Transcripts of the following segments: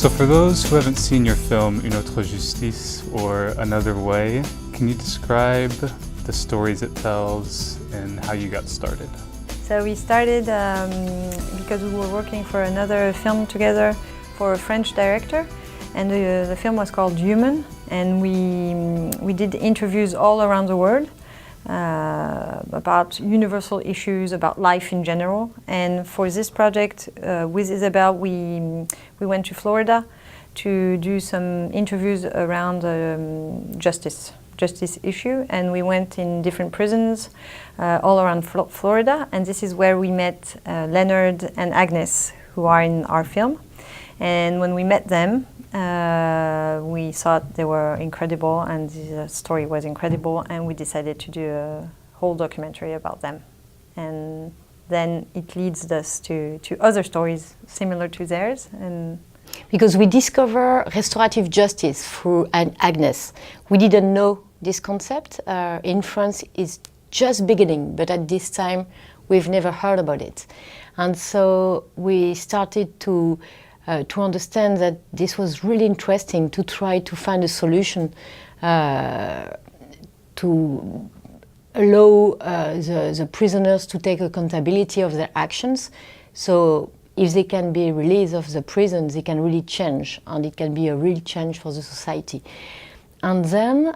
So for those who haven't seen your film Une autre justice, or Another Way, can you describe the stories it tells and how you got started? So we started because we were working for another film together for a French director, and the film was called Human, and we did interviews all around the world about universal issues, about life in general. And for this project with Isabelle, we went to Florida to do some interviews around justice issue, and we went in different prisons all around Florida, and this is where we met Leonard and Agnes, who are in our film. And when we met them, we thought they were incredible, and the story was incredible, and we decided to do a whole documentary about them. And then it leads us to other stories similar to theirs. And because we discover restorative justice through Agnes. We didn't know this concept. In France, it's just beginning, but at this time, we've never heard about it. And so we started to understand that this was really interesting to try to find a solution to allow the prisoners to take accountability of their actions. So if they can be released of the prison, they can really change, and it can be a real change for the society. And then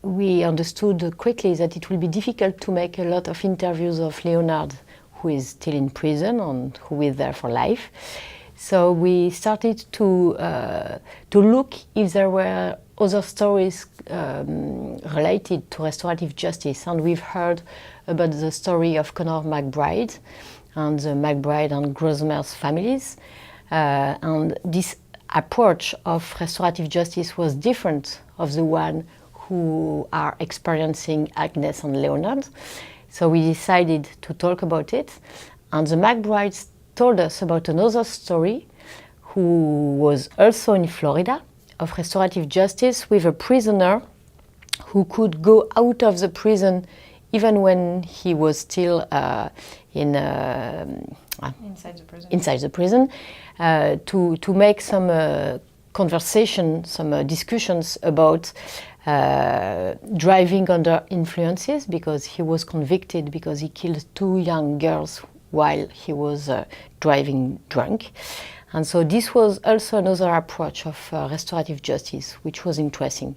we understood quickly that it will be difficult to make a lot of interviews of Leonard, who is still in prison and who is there for life. So we started to look if there were other stories related to restorative justice, and we've heard about the story of Conor McBride and the McBride and Grosmare's families, and this approach of restorative justice was different of the one who are experiencing Agnes and Leonard. So we decided to talk about it, and the McBrides told us about another story who was also in Florida of restorative justice with a prisoner who could go out of the prison even when he was still inside the prison to make some conversation, some discussions about driving under influences, because he was convicted because he killed 2 young girls while he was driving drunk. And so this was also another approach of restorative justice, which was interesting.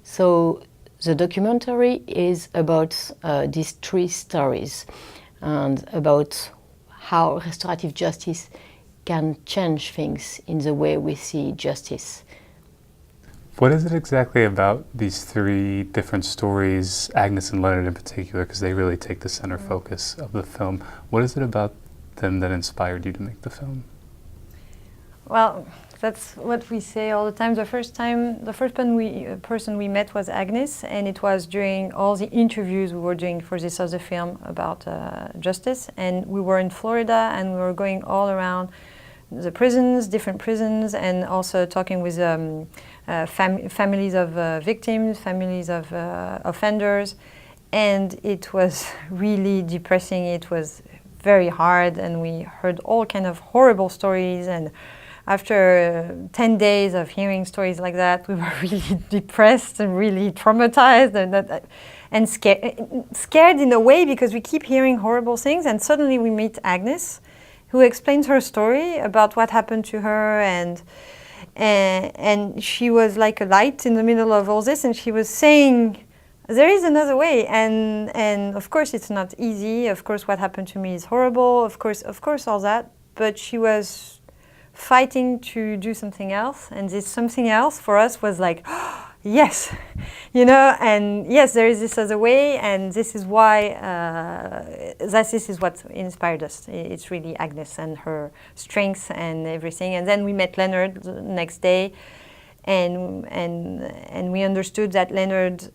So the documentary is about these 3 stories and about how restorative justice can change things in the way we see justice. What is it exactly about these 3 different stories, Agnes and Leonard in particular, because they really take the center focus of the film? What is it about them that inspired you to make the film? well, that's what we say all the time. The first person we met was Agnes, and it was during all the interviews we were doing for this other film about justice. And we were in Florida, and we were going all around the prisons, different prisons, and also talking with families of victims, families of offenders. And it was really depressing. It was very hard, and we heard all kind of horrible stories. And after 10 days of hearing stories like that, we were really depressed and really traumatized and scared in a way, because we keep hearing horrible things. And suddenly we meet Agnes, who explains her story about what happened to her, and she was like a light in the middle of all this, and she was saying, there is another way, and of course it's not easy, of course what happened to me is horrible, of course all that, but she was fighting to do something else, and this something else for us was like, oh, yes, you know, and yes, there is this other way, and this is why, this is what inspired us. It's really Agnes and her strength and everything. And then we met Leonard the next day, and we understood that Leonard,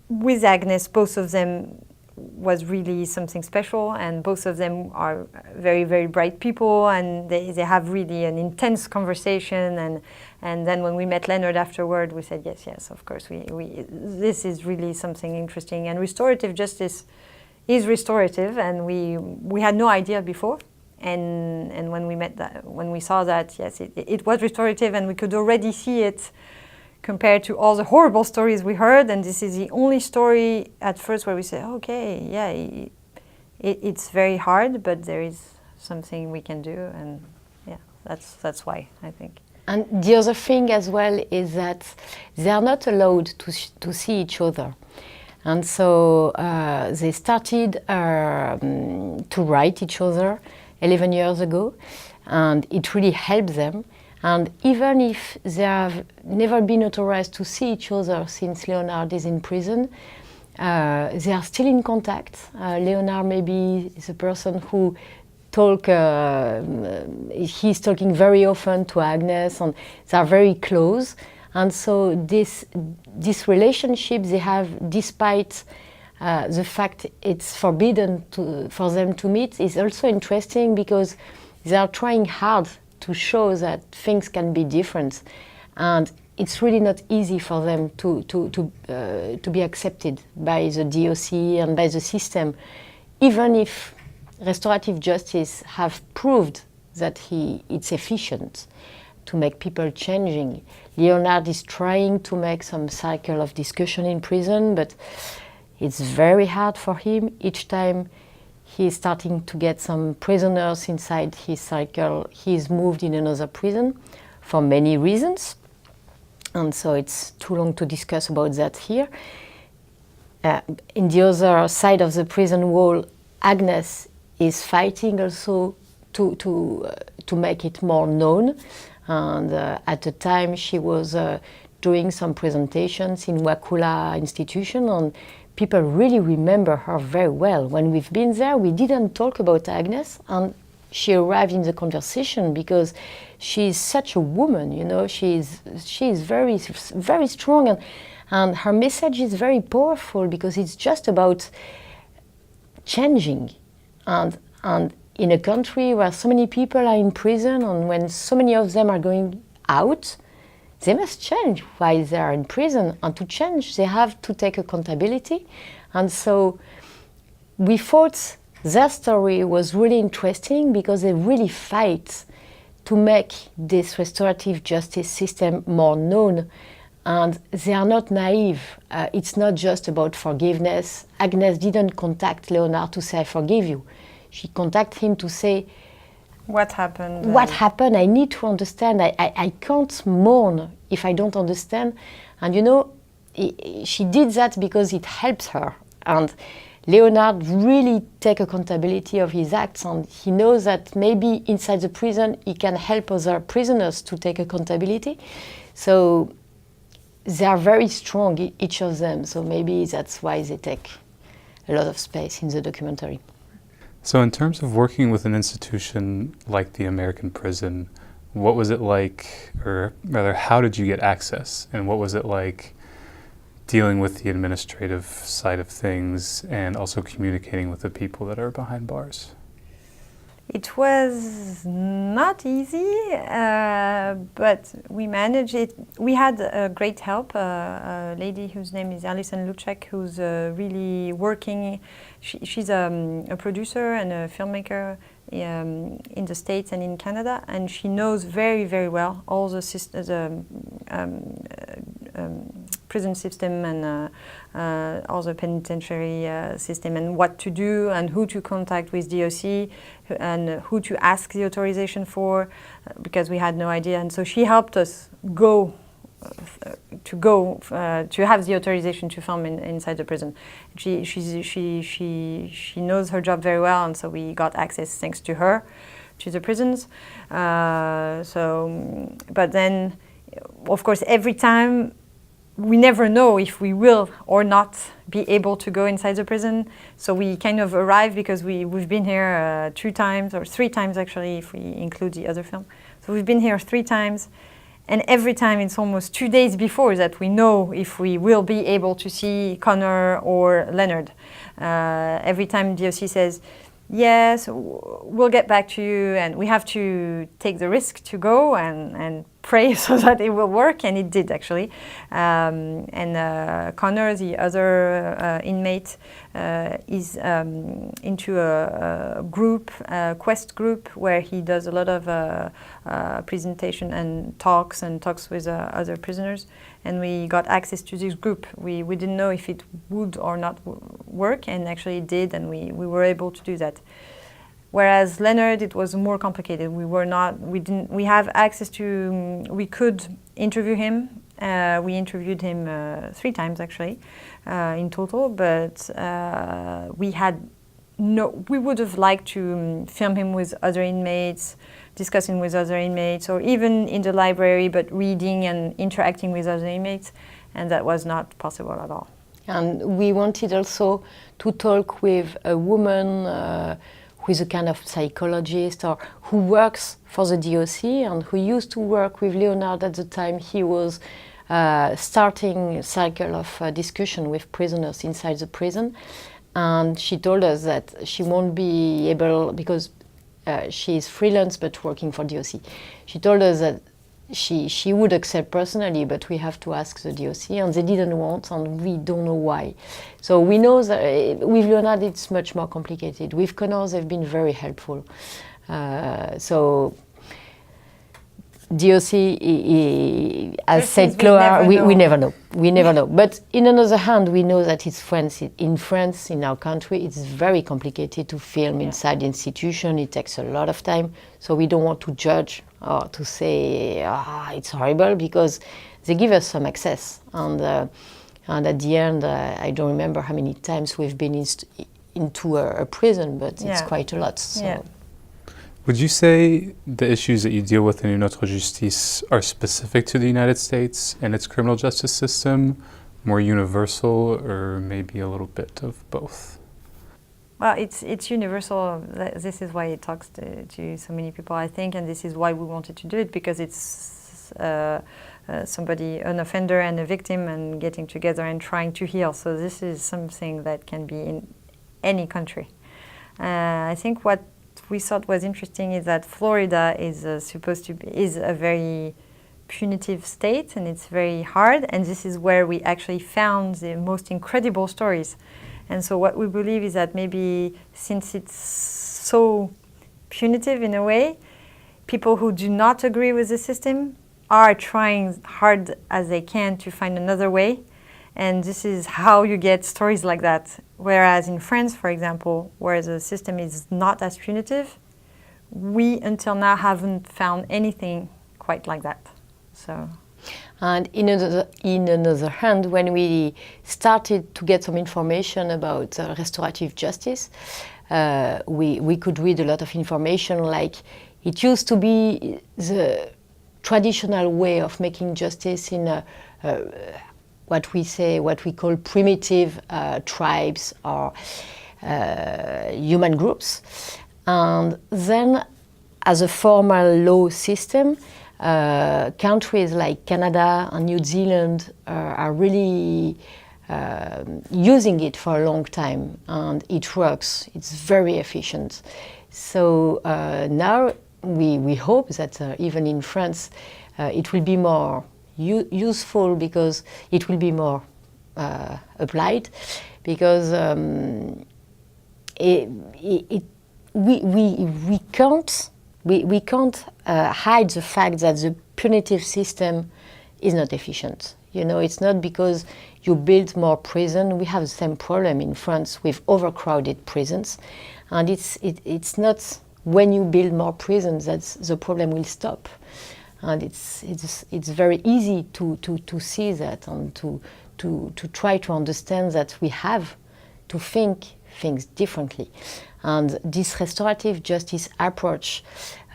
with Agnes, both of them was really something special, and both of them are very, very bright people, and they have really an intense conversation. And then when we met Leonard afterward, we said, yes, of course, this is really something interesting. And restorative justice is restorative, and we had no idea before. And when we saw that, yes, it was restorative, and we could already see it compared to all the horrible stories we heard. And this is the only story at first where we say, okay, yeah, it's very hard, but there is something we can do, and yeah, that's why I think. And the other thing as well is that they are not allowed to see each other. And so they started to write each other 11 years ago, and it really helped them. And even if they have never been authorized to see each other since Leonard is in prison, they are still in contact. Leonard maybe is a person who he's talking very often to Agnes, and they are very close. And so this relationship they have, despite the fact it's forbidden for them to meet, is also interesting because they are trying hard to show that things can be different, and it's really not easy for them to be accepted by the DOC and by the system, even if restorative justice have proved that it's efficient to make people changing. Leonard is trying to make some cycle of discussion in prison, but it's very hard for him. Each time he's starting to get some prisoners inside his cycle, he's moved in another prison for many reasons. And so it's too long to discuss about that here. In the other side of the prison wall, Agnes is fighting also to make it more known. And at the time she was doing some presentations in Wakula institution, and people really remember her very well. When we've been there, we didn't talk about Agnes, and she arrived in the conversation because she's such a woman, you know. She's very, very strong, and her message is very powerful because it's just about changing. And in a country where so many people are in prison, and when so many of them are going out, they must change while they are in prison. And to change, they have to take accountability. And so we thought their story was really interesting because they really fight to make this restorative justice system more known. And they are not naive. It's not just about forgiveness. Agnes didn't contact Leonard to say, I forgive you. She contacted him to say, what happened? What happened? I need to understand. I can't mourn if I don't understand. And you know, she did that because it helps her. And Leonard really takes accountability of his acts, and he knows that maybe inside the prison he can help other prisoners to take accountability. So they are very strong, each of them. So maybe that's why they take a lot of space in the documentary. So in terms of working with an institution like the American prison, what was it like, or rather, how did you get access? And what was it like dealing with the administrative side of things and also communicating with the people that are behind bars? It was not easy, but we managed it. We had a great help, a lady whose name is Alison Luchek, who's really working. She's a producer and a filmmaker in the States and in Canada, and she knows very, very well all the prison system and all the penitentiary system, and what to do and who to contact with DOC and who to ask the authorization for, because we had no idea. And so she helped us to have the authorization to film inside the prison. She knows her job very well, and so we got access thanks to her to the prisons. But then, of course, every time we never know if we will or not be able to go inside the prison. So we kind of arrive because we've been here 2 times, or 3 times actually, if we include the other film. So we've been here 3 times. And every time it's almost 2 days before that we know if we will be able to see Connor or Leonard. Every time DOC says, yes, we'll get back to you, and we have to take the risk to go and pray so that it will work, and it did actually. And Connor, the other inmate, is into a group, quest group, where he does a lot of presentation and talks with other prisoners. And we got access to this group. We didn't know if it would or not work, and actually it did, and we were able to do that. Whereas Leonard, it was more complicated. We have access to, we could interview him. We interviewed him 3 times actually in total, but we would have liked to film him with other inmates, discussing with other inmates, or even in the library, but reading and interacting with other inmates, and that was not possible at all. And we wanted also to talk with a woman who is a kind of psychologist or who works for the DOC and who used to work with Leonard at the time he was starting a cycle of discussion with prisoners inside the prison. And she told us that she won't be able, because she is freelance but working for DOC. She told us that she would accept personally, but we have to ask the DOC, and they didn't want, and we don't know why. So we know that with Leonard it's much more complicated. With Connor they've been very helpful. So DOC, as said Chloé, we never know. We never know. But in another hand, we know that it's France. In France, in our country, it's very complicated to film inside the institution. It takes a lot of time. So we don't want to judge or to say it's horrible, because they give us some access. And at the end, I don't remember how many times we've been into a prison, but it's quite a lot. So. Yeah. Would you say the issues that you deal with in Notre Justice are specific to the United States and its criminal justice system, more universal, or maybe a little bit of both? Well, it's universal. This is why it talks to so many people, I think, and this is why we wanted to do it, because it's somebody, an offender and a victim, and getting together and trying to heal. So this is something that can be in any country. I think what we thought was interesting is that Florida is is a very punitive state, and it's very hard, and this is where we actually found the most incredible stories. And so what we believe is that maybe since it's so punitive in a way, people who do not agree with the system are trying hard as they can to find another way. And this is how you get stories like that. Whereas in France, for example, where the system is not as punitive, we until now haven't found anything quite like that. So. And in another hand, when we started to get some information about restorative justice, we could read a lot of information, like it used to be the traditional way of making justice in what we call primitive tribes or human groups. And then, as a formal law system, countries like Canada and New Zealand are really using it for a long time, and it works. It's very efficient. So now we hope that even in France it will be more useful, because it will be more applied, because we can't hide the fact that the punitive system is not efficient. You know, it's not because you build more prison. We have the same problem in France with overcrowded prisons, and it's not when you build more prisons that the problem will stop. And it's very easy to see that, and to try to understand that we have to think things differently. And this restorative justice approach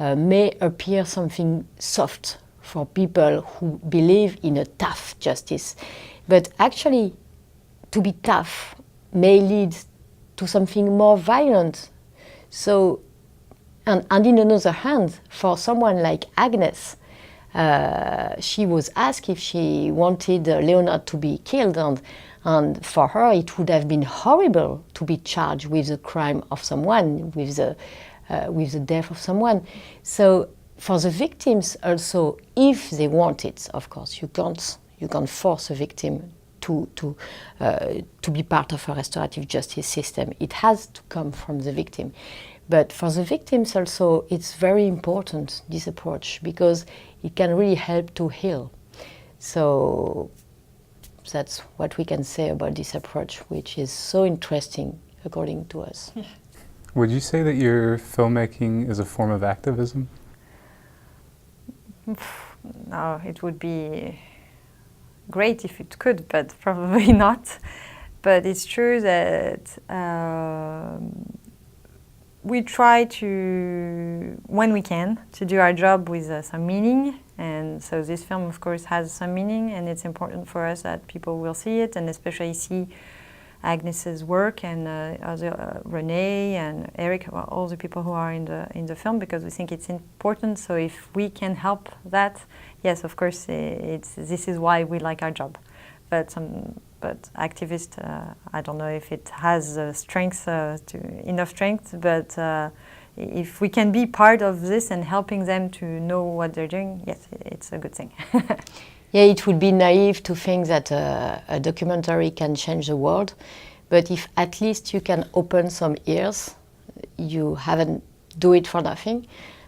may appear something soft for people who believe in a tough justice, but actually to be tough may lead to something more violent. So, and in another hand, for someone like Agnes, she was asked if she wanted Leonard to be killed, and for her it would have been horrible to be charged with the crime of someone, with the death of someone. So for the victims also, if they want it, of course, you can't force a victim to be part of a restorative justice system. It has to come from the victim. But for the victims also, it's very important, this approach, because it can really help to heal. So that's what we can say about this approach, which is so interesting, according to us. Would you say that your filmmaking is a form of activism? No, it would be great if it could, but probably not. But it's true that we try to, when we can, to do our job with some meaning. And so this film, of course, has some meaning, and it's important for us that people will see it, and especially see Agnes's work and Renee and Eric, well, all the people who are in the film, because we think it's important. So if we can help that, yes, of course, this is why we like our job. But activist, I don't know if it has enough strength. But if we can be part of this and helping them to know what they're doing, yes, it's a good thing. Yeah, it would be naive to think that a documentary can change the world, but if at least you can open some ears, you haven't do it for nothing.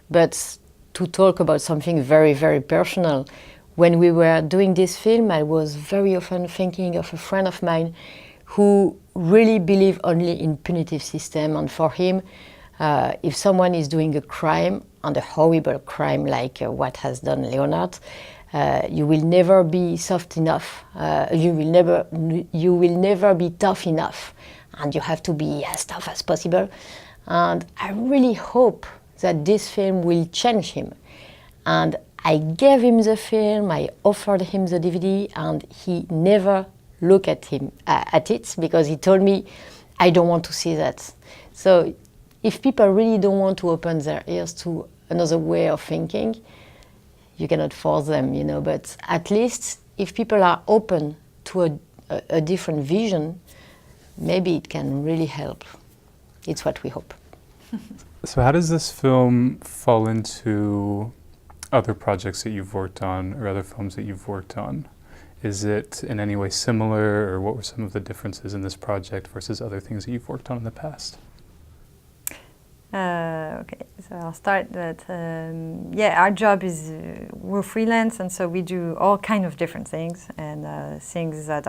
But to talk about something very, very personal, when we were doing this film, I was very often thinking of a friend of mine who really believed only in punitive system, and for him, if someone is doing a crime, and a horrible crime like what has done Leonard, you will never be soft enough. You will never be tough enough, and you have to be as tough as possible. And I really hope that this film will change him. And I gave him the film. I offered him the DVD, and he never looked at it because he told me, "I don't want to see that." So, if people really don't want to open their ears to another way of thinking, you cannot force them, you know, but at least if people are open to a different vision, maybe it can really help. It's what we hope. So how does this film fall into other projects that you've worked on or other films that you've worked on? Is it in any way similar, or what were some of the differences in this project versus other things that you've worked on in the past? Okay, so I'll start that. Yeah, our job is we're freelance, and so we do all kind of different things, and things that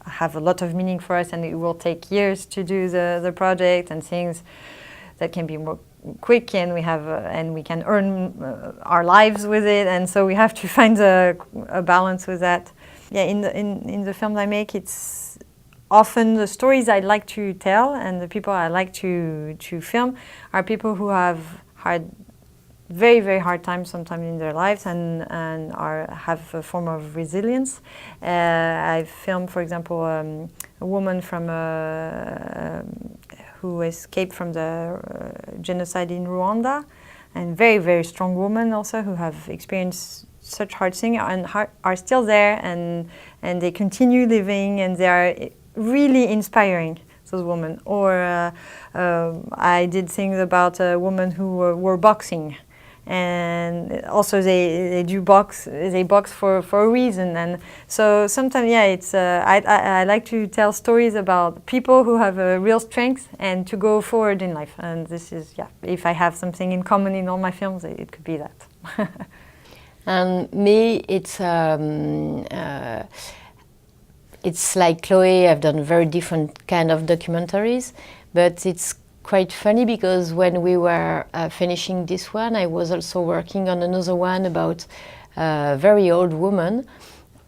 have a lot of meaning for us, and it will take years to do the project, and things that can be more quick, and we can earn our lives with it, and so we have to find a balance with that. Yeah, in the films I make, it's often the stories I like to tell and the people I like to film are people who have had very, very hard times sometimes in their lives and have a form of resilience. I've filmed, for example, a woman from who escaped from the genocide in Rwanda, and very, very strong woman also who have experienced such hard things and are still there, and they continue living, and they are really inspiring, those women. Or I did things about a woman who were boxing, and also they box for a reason. And so sometimes, yeah, it's I like to tell stories about people who have a real strength and to go forward in life. And this is, yeah, if I have something in common in all my films, it could be that. And me, it's like Chloé. I've done very different kind of documentaries, but it's quite funny because when we were finishing this one, I was also working on another one about a very old woman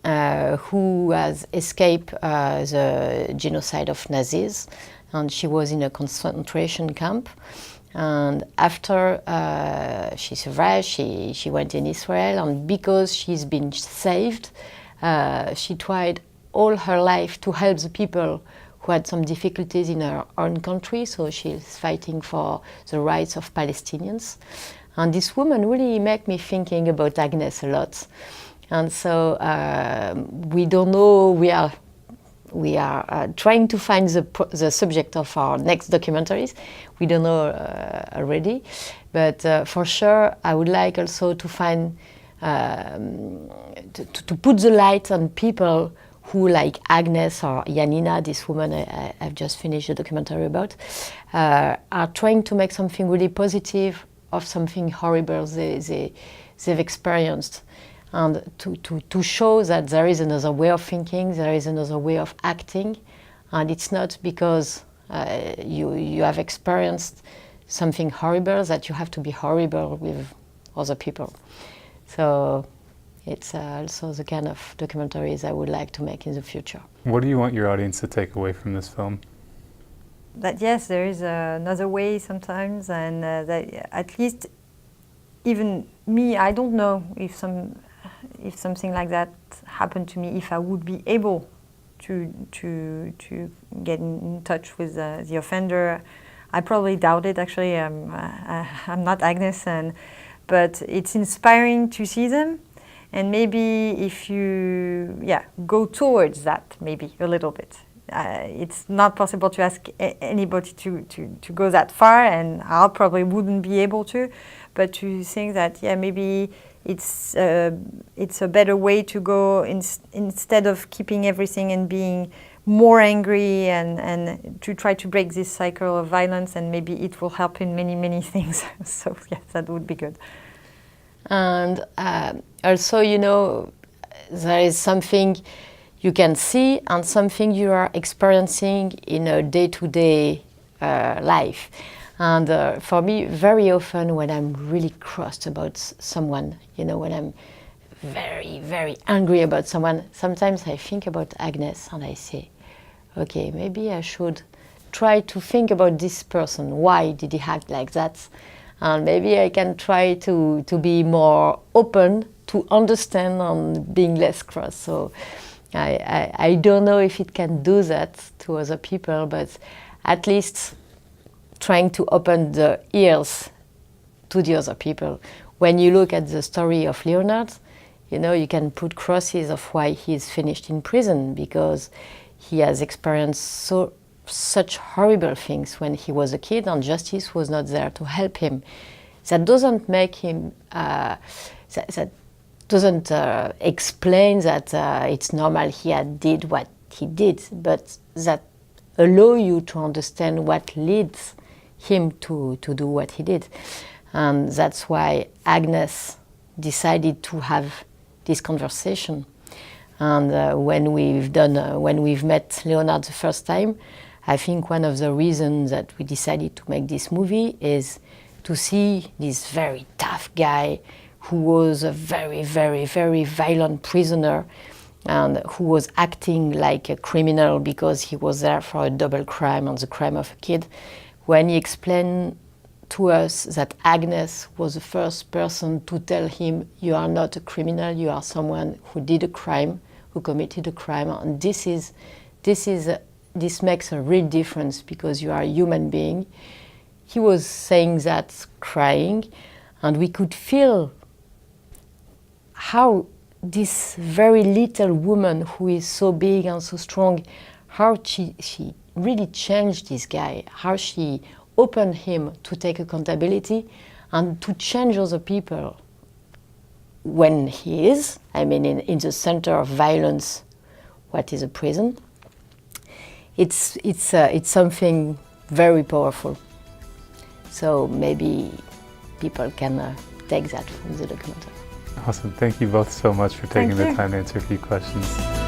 who has escaped the genocide of Nazis, and she was in a concentration camp. And after she survived, she went in Israel, and because she's been saved, she tried all her life to help the people who had some difficulties in her own country. So she's fighting for the rights of Palestinians. And this woman really made me thinking about Agnes a lot. And so we don't know, we are we are trying to find the subject of our next documentaries. We don't know already, but for sure I would like also to find, to put the light on people who, like Agnes or Janina, this woman I've just finished a documentary about, are trying to make something really positive of something horrible they've experienced. And to show that there is another way of thinking, there is another way of acting, and it's not because you have experienced something horrible that you have to be horrible with other people. So it's also the kind of documentaries I would like to make in the future. What do you want your audience to take away from this film? That yes, there is another way sometimes, and that at least even me, I don't know if something like that happened to me, if I would be able to get in touch with the offender. I probably doubt it. Actually, I'm not Agnes, but it's inspiring to see them, and maybe if you go towards that, maybe a little bit. It's not possible to ask anybody to go that far, and I probably wouldn't be able to, but to think that maybe it's a better way to go instead of keeping everything and being more angry, and to try to break this cycle of violence, and maybe it will help in many things. So yes, that would be good. And also, you know, there is something you can see and something you are experiencing in a day-to-day life. And for me, very often when I'm really crossed about someone, you know, when I'm very angry about someone, sometimes I think about Agnes and I say, okay, maybe I should try to think about this person. Why did he act like that? And maybe I can try to be more open, to understand, and being less cross. So I don't know if it can do that to other people, but at least trying to open the ears to the other people. When you look at the story of Leonard, you know, you can put crosses of why he's finished in prison, because he has experienced such horrible things when he was a kid, and justice was not there to help him. That doesn't make him, that doesn't explain that it's normal he did what he did, but that allow you to understand what leads him to do what he did. And that's why Agnes decided to have this conversation. And when we've met Leonard the first time, I think one of the reasons that we decided to make this movie is to see this very tough guy who was a very violent prisoner, and who was acting like a criminal because he was there for a double crime and the crime of a kid. When he explained to us that Agnes was the first person to tell him, you are not a criminal, you are someone who did a crime, who committed a crime, and this makes a real difference because you are a human being. He was saying that crying, and we could feel how this very little woman who is so big and so strong, how she really changed this guy, how she opened him to take accountability and to change other people. When he is, I mean, in the center of violence, what is a prison, it's something very powerful. So maybe people can take that from the documentary. Awesome. Thank you both so much for taking Thank the you. time to answer a few questions.